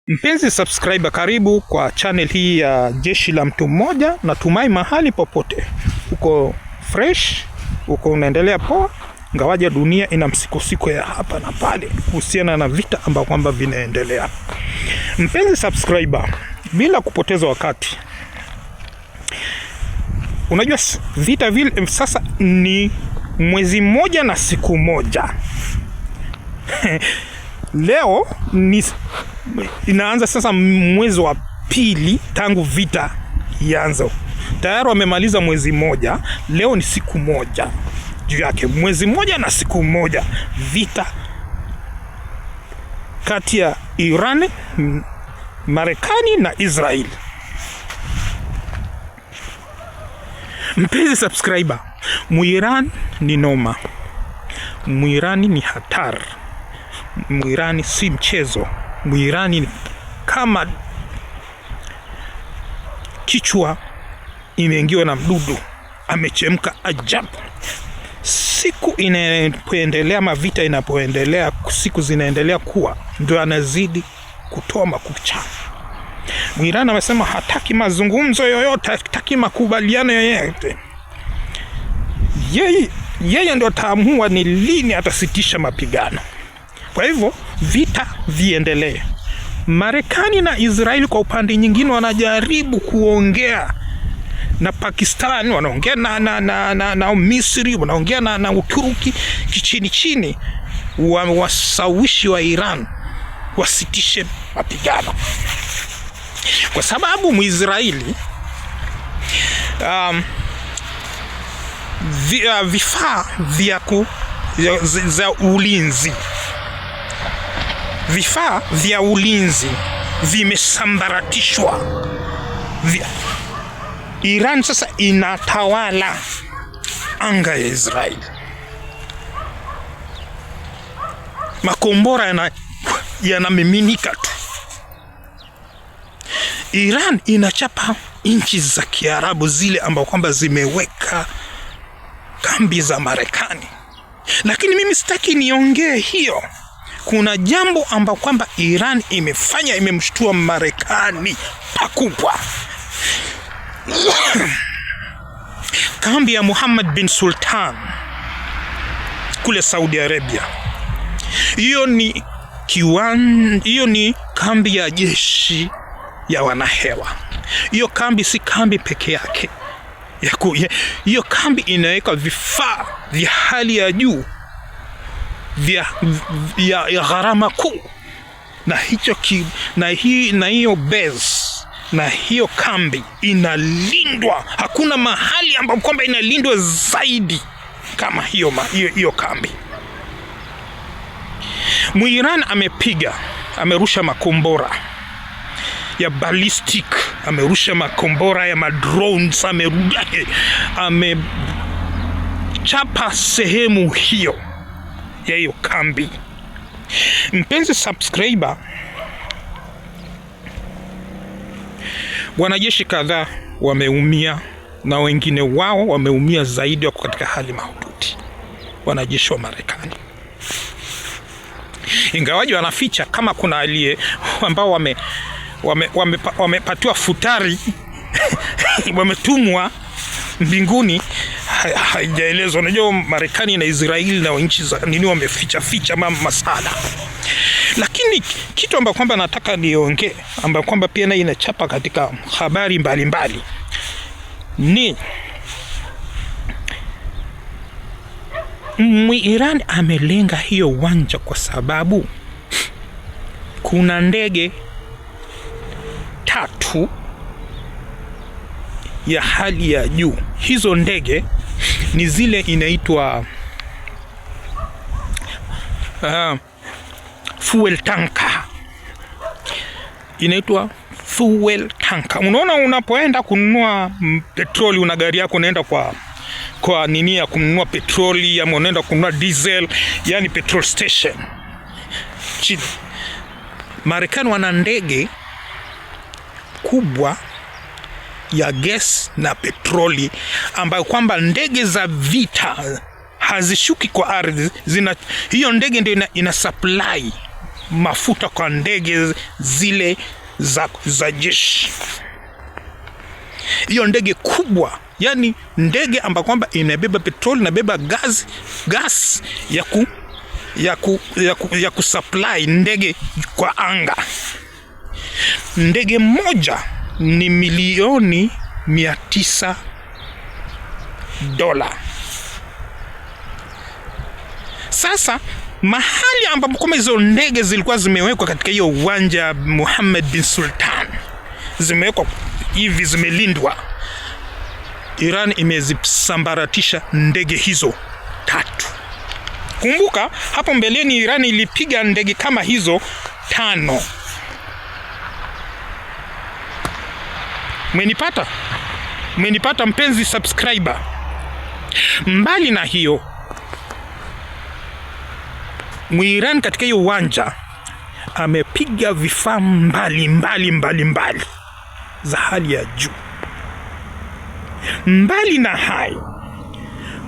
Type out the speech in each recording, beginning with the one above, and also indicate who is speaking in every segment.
Speaker 1: Mpenzi subscriber, karibu kwa channel hii ya Jeshi la Mtu Mmoja. Natumai mahali popote uko fresh, uko unaendelea poa, ngawaja dunia ina msikosiko ya hapa na pale kuhusiana na vita ambavyo kwamba vinaendelea. Mpenzi subscriber, bila kupoteza wakati, unajua vita vile sasa ni mwezi mmoja na siku moja. Leo ni inaanza sasa mwezi wa pili tangu vita ianze. Tayari wamemaliza mwezi moja, leo ni siku moja juu yake. Mwezi moja na siku moja vita kati ya Iran, Marekani na Israel. Mpenzi subscriber, Muiran ni noma. Muirani ni hatari. Muirani si mchezo. Muirani kama kichwa imeingiwa na mdudu, amechemka ajabu. Siku inapoendelea, mavita inapoendelea, siku zinaendelea kuwa, ndio anazidi kutoa makucha. Muirani amesema hataki mazungumzo yoyote, hataki makubaliano yoyote. Yeye ndio ataamua ni lini atasitisha mapigano. Kwa hivyo vita viendelee. Marekani na Israeli kwa upande nyingine wanajaribu kuongea na Pakistan, wanaongea na Misri, wanaongea na Uturuki kichini chini, wasawishi wa Iran wasitishe mapigano. Kwa sababu Muisraeli vifaa za ulinzi, vifaa vya ulinzi vimesambaratishwa. Iran sasa inatawala anga ya Israeli. Makombora yanamiminika tu. Iran inachapa nchi za Kiarabu zile ambao kwamba zimeweka kambi za Marekani. Lakini mimi sitaki niongee hiyo. Kuna jambo ambao kwamba Iran imefanya, imemshtua Marekani pakubwa. Kambi ya Muhammad bin Sultan kule Saudi Arabia, hiyo ni kambi ya jeshi ya wanahewa. Hiyo kambi si kambi peke yake. Hiyo kambi inaweka vifaa vya hali ya juu ya gharama kuu, na hiyo base na hiyo kambi inalindwa. Hakuna mahali ambapo kwamba inalindwa zaidi kama hiyo kambi. Muiran amerusha makombora ya ballistic, amerusha makombora ya madrones, amechapa sehemu hiyo ya hiyo kambi. Mpenzi subscriber, wanajeshi kadhaa wameumia na wengine wao wameumia zaidi, wako katika hali mahututi, wanajeshi wa Marekani. Ingawaji wanaficha kama kuna ambao wamepatiwa futari wametumwa mbinguni, haijaelezwa. Unajua Marekani na Israeli na nchi za nini wameficha masala. Lakini kitu ambacho kwamba nataka niongee, ambacho kwamba pia na inachapa katika habari mbalimbali, ni Iran amelenga hiyo uwanja kwa sababu kuna ndege 3 ya hali ya juu. Hizo ndege ni zile inaitwa fuel tanker. Inaitwa fuel tanker. Unaona, unapoenda kununua petroli, una gari yako unaenda kwa nini ya kununua petroli, ama unaenda kununua diesel, yani petrol station. Marekani wana ndege kubwa ya gas na petroli, ambayo kwamba ndege za vita hazishuki kwa ardhi. Hiyo ndege ndio ina supply mafuta kwa ndege zile za jeshi. Hiyo ndege kubwa, yani ndege ambayo kwamba inabeba petroli, inabeba gas ya kusupply ndege kwa anga. Ndege moja ni milioni $900. Sasa mahali ambapo kama hizo ndege zilikuwa zimewekwa katika hiyo uwanja Mohammed bin Sultan, zimewekwa hivi, zimelindwa, Iran imezisambaratisha ndege hizo 3. Kumbuka hapo mbeleni Iran ilipiga ndege kama hizo 5. Mwenipata mpenzi subscriber. Mbali na hiyo, Iran katika hiyo uwanja amepiga vifaa mbali za hali ya juu. Mbali na hayo,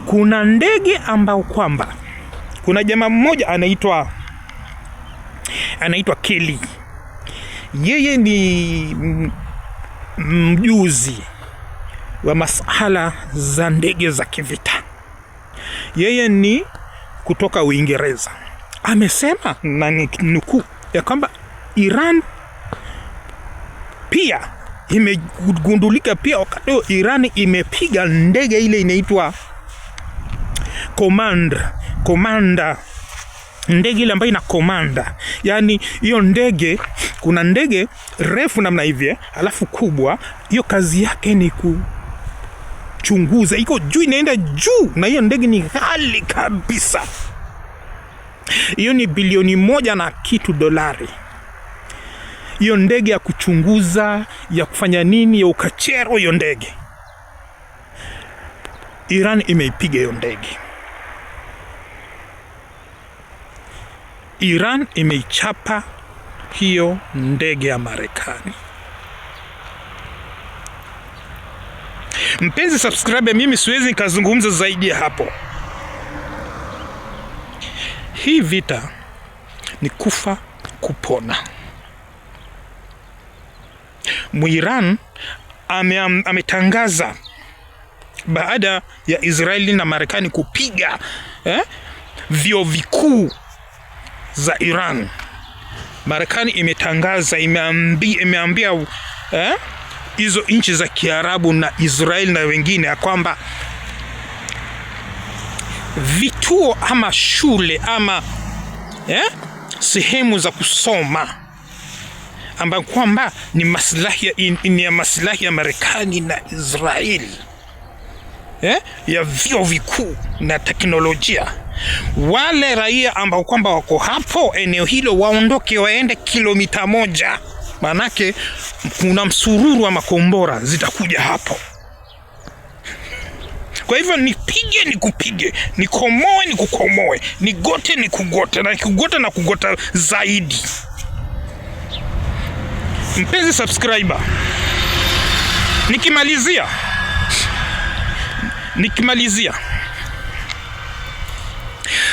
Speaker 1: kuna ndege ambao kwamba kuna jamaa mmoja anaitwa Kelly. Yeye ni mjuzi wa masuala za ndege za kivita. Yeye ni kutoka Uingereza. Amesema na nukuu ya kwamba Iran pia imegundulika pia wakati Iran imepiga ndege ile inaitwa Commander, ndege ile ambayo ina commander. Yani hiyo ndege, kuna ndege refu namna hivi, alafu kubwa, hiyo kazi yake ni kuchunguza, iko juu, inaenda juu, na hiyo ndege ni ghali kabisa. Hiyo ni bilioni 1 na kitu $. Hiyo ndege ya kuchunguza, ya kufanya nini, ya ukachero, hiyo ndege Iran imeipiga hiyo ndege. Iran imeichapa hiyo ndege ya Marekani. Mpenzi subscriber, mimi siwezi nikazungumza zaidi ya hapo. Hii vita ni kufa kupona. Muiran ametangaza baada ya Israeli na Marekani kupiga vyuo vikuu za Iran. Marekani imetangaza, imeambia hizo nchi za Kiarabu na Israeli na wengine ya kwamba vituo ama shule ama sehemu za kusoma ambayo kwamba ni maslahi ya Marekani na Israeli, ya vyuo vikuu na teknolojia, wale raia ambao kwamba wako hapo eneo hilo waondoke, waende kilomita 1, manake kuna msururu wa makombora zitakuja hapo. Kwa hivyo nipige nikupige, nikomoe nikukomoe, nigote nikugote, na nikugota na kugota zaidi. Mpenzi subscriber, nikimalizia,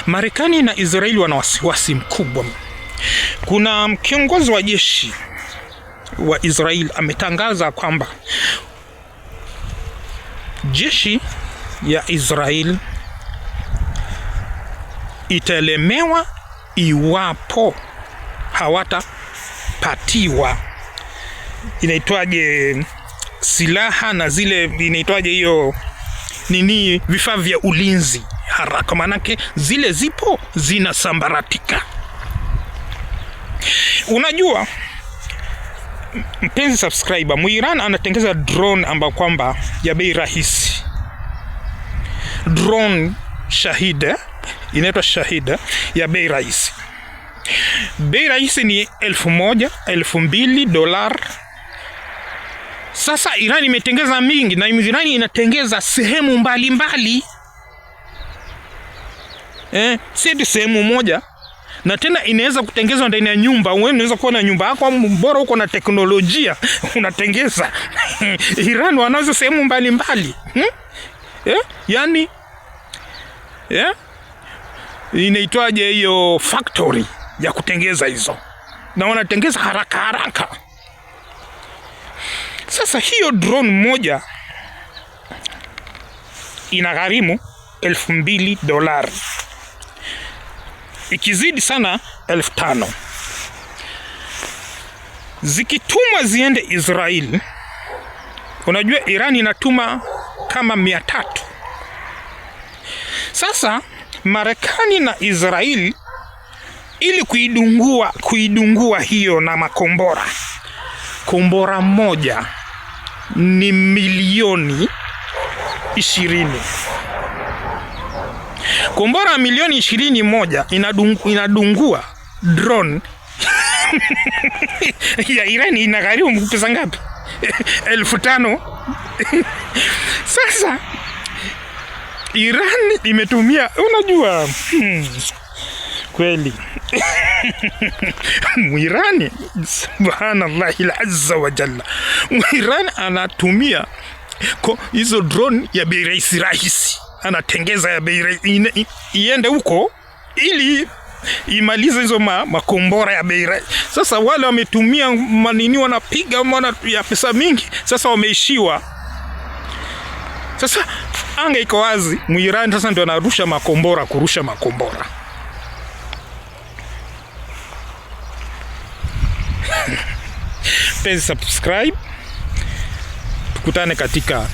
Speaker 1: Marekani na Israeli wana wasiwasi mkubwa. Kuna kiongozi wa jeshi wa Israeli ametangaza kwamba jeshi ya Israeli italemewa iwapo hawatapatiwa inaitwaje silaha na zile inaitwaje hiyo nini, vifaa vya ulinzi haraka, manake zile zipo zinasambaratika. Unajua mpenzi subscriber, Muiran anatengeza drone ambayo kwamba ya bei rahisi. Drone Shahida, inaitwa Shahida, ya bei rahisi. Bei rahisi ni $1,000, $2,000. Sasa Iran imetengeza mingi, na Iran inatengeza sehemu mbalimbali. Si sehemu moja, na tena inaweza kutengezwa ndani ya nyumba. Wewe unaweza kuwa na nyumba yako, bora uko na teknolojia unatengeza. Iran wanazo sehemu mbalimbali. Yani inaitwaje hiyo factory ya kutengeza hizo. na wanatengeza haraka haraka. Sasa hiyo drone moja inagharimu $2,000, ikizidi sana $5,000. Zikitumwa ziende Israeli, unajua Iran inatuma kama 300. Sasa Marekani na Israeli ili kuidungua hiyo na makombora, kombora moja ni milioni 20. Kombora milioni 20 moja inadungua drone ya Iran inagharimu pesa ngapi? 5,000. Sasa Iran imetumia, unajua kweli Mwirani, subhanallahi al-azza wa jalla, Mwirani anatumia hizo drone ya bei rahisi, anatengeza ya bei rahisi iende huko ili imalize hizo makombora ya bei rahisi. Sasa wale wametumia manini, wanapiga ya pesa mingi, sasa wameishiwa. Sasa anga iko wazi, Mwirani sasa ndio anarusha makombora, kurusha makombora. Please subscribe, tukutane katika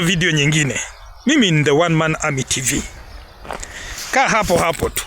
Speaker 1: video nyingine. Mimi ni The One Man Army TV. Kaa hapo tu.